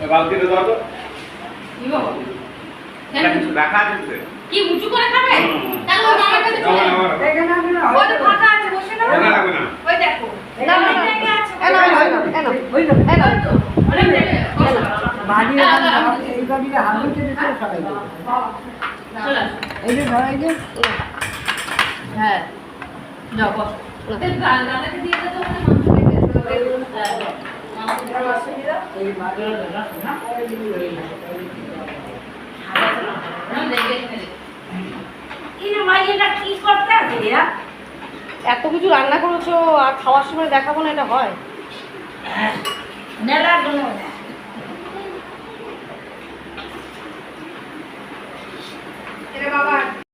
বালতিতে দাও তো রাখা আছে কি উঁচু করে খাবে তাহলে ওই মামার কাছে চলে এখানে আমি না ওই তো ফাঁকা আছে বসে না না লাগবে না ওই দেখো না না জায়গা আছে এনো ওই তো অনেক জায়গা বাড়ি এই গাড়িটা হাতে দিতে সবাই চলে এই যে ধরাই যে হ্যাঁ যাও বস ওতে গালাকে দিয়ে দাও ওখানে মাংস খেতে মাংস আসে দিরা এই মাগলা না না এত কিছু রান্না করেছো আর খাওয়ার সময় দেখাবো না, এটা হয়? বাবা